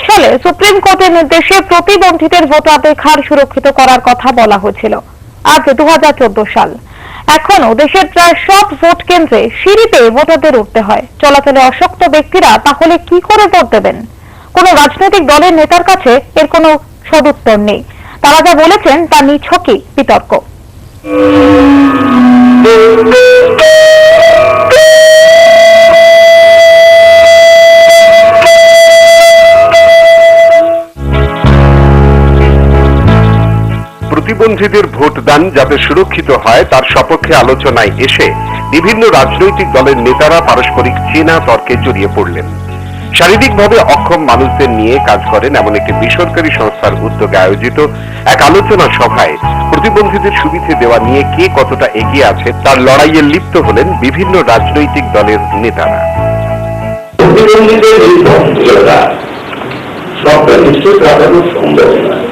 সালে সুপ্রিম কোর্টের নির্দেশে প্রতিবন্ধীদের ভোটাধিকার সুরক্ষিত করার কথা বলা হয়েছিল। আজ 2014 সাল। এখনো দেশের প্রায় সব ভোট কেন্দ্রে সিঁড়িতে ভোটারদের উঠতে হয়। চলাচলে অশক্ত ব্যক্তিরা তাহলে কি করে ভোট দেবেন? কোন রাজনৈতিক দলের নেতার কাছে এর কোনো সদুত্তর নেই। তারা যা বলেছেন তা নিছকই বিতর্ক। প্রতিবন্ধীদের ভোটদান যাতে সুরক্ষিত হয় তার সপক্ষে আলোচনায় এসে বিভিন্ন রাজনৈতিক দলের নেতারা পারস্পরিক চেনা তর্কে জড়িয়ে পড়লেন। শারীরিকভাবে অক্ষম মানুষদের নিয়ে কাজ করেন এমন একটি বেসরকারি সংস্থার উদ্যোগে আয়োজিত এক আলোচনা সভায় প্রতিবন্ধীদের সুবিধে দেওয়া নিয়ে কে কতটা এগিয়ে আছে তার লড়াইয়ে লিপ্ত হলেন বিভিন্ন রাজনৈতিক দলের নেতারা। প্রতিবন্ধীদের এই ভোটটা সবটা নিশ্চয় কাটানো সম্ভব নয়।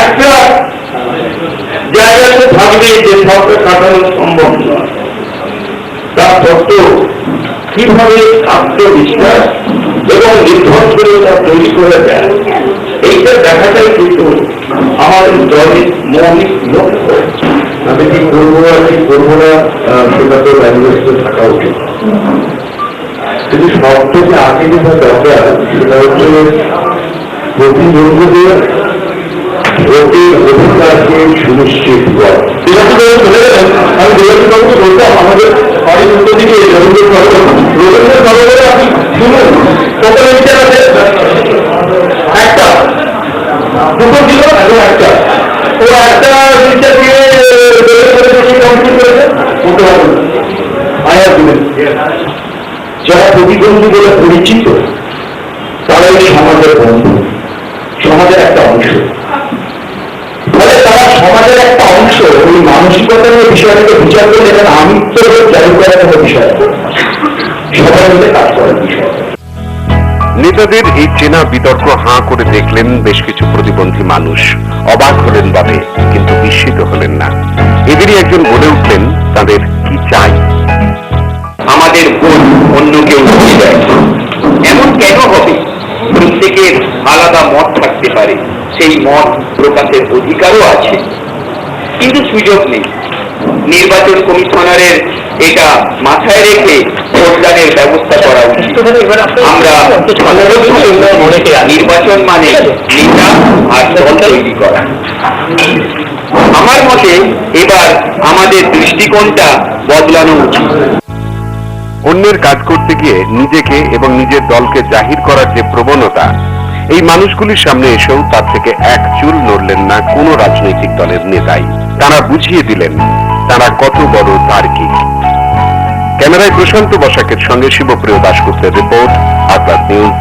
একটা জায়গাতে থাকবে যে সবটা কাটানো সম্ভব নয়, তার সত্ত্বেও কিভাবে আত্মবিশ্বাস এবং নির্ভরশীলতা তৈরি করে দেয় এইটা দেখাটাই কিন্তু আমাদের দলের মৌলিক লক্ষ্য। আমি কি করবো আর কি করবো না সেটা তো ল্যাঙ্গুয়েজে থাকা উচিত, কিন্তু সব থেকে আগে যেটা দরকার সেটা হচ্ছে প্রতিবন্ধীদের ভোটের অধিকারকে সুনিশ্চিত করা। আমি দেবাশীবাবুকে বলতাম আমাদের বাড়ির উত্তর দিকে রবীন্দ্র সরোবরে আপনি শুনুন কত বিচার আছে, একটা দুটো ছিল এবং একটা ও একটা বিচার দিয়ে কমপ্লিট করেছে বলতে পারবো না। আয়ার দিলেন যারা প্রতিবন্ধী বলে পরিচিত তারাই সমাজের বন্ধু, সমাজের একটা অংশ। ফলে তারা সমাজের একটা অংশ। ওই মানসিকতার বিষয়টাকে বিচার করে যেখানে আমিত্ব চালু করার বিষয়, সবাই মিলে কাজ করার বিষয়। নেতাদের এই চেনা বিতর্ক হাঁ করে দেখলেন বেশ কিছু প্রতিবন্ধী মানুষ। অবাক হলেন বটে, কিন্তু বিস্মিত হলেন না। এদেরই একজন বলে উঠলেন তাদের কি চাই। আমাদের ভোট অন্য কেউ দিয়ে দেয় এমন কেন হবে? প্রত্যেকের আলাদা মত থাকতে পারে, সেই মত প্রকাশের অধিকারও আছে, কিন্তু সুযোগ নেই। নির্বাচন কমিশনারের এটা মাথায় রেখে ভোটদানের ব্যবস্থা করা উচিত। আমরা নির্বাচন মানে নেতা আর দল তৈরি করা। আমার মতে এবার আমাদের দৃষ্টিকোণটা বদলানো উচিত। অন্যের কাজ করতে গিয়ে নিজেকে এবং নিজের দলকে জাহির করার যে প্রবণতা, এই মানুষগুলির সামনে এসেও তার থেকে এক চুল নড়লেন না কোন রাজনৈতিক দলের নেতাই। তারা বুঝিয়ে দিলেন তারা কত বড় তার্কিক। ক্যামেরায় প্রশান্ত বসাকের সঙ্গে শিবপ্রিয় দাশগুপ্তের রিপোর্ট, আজাদ নিউজ।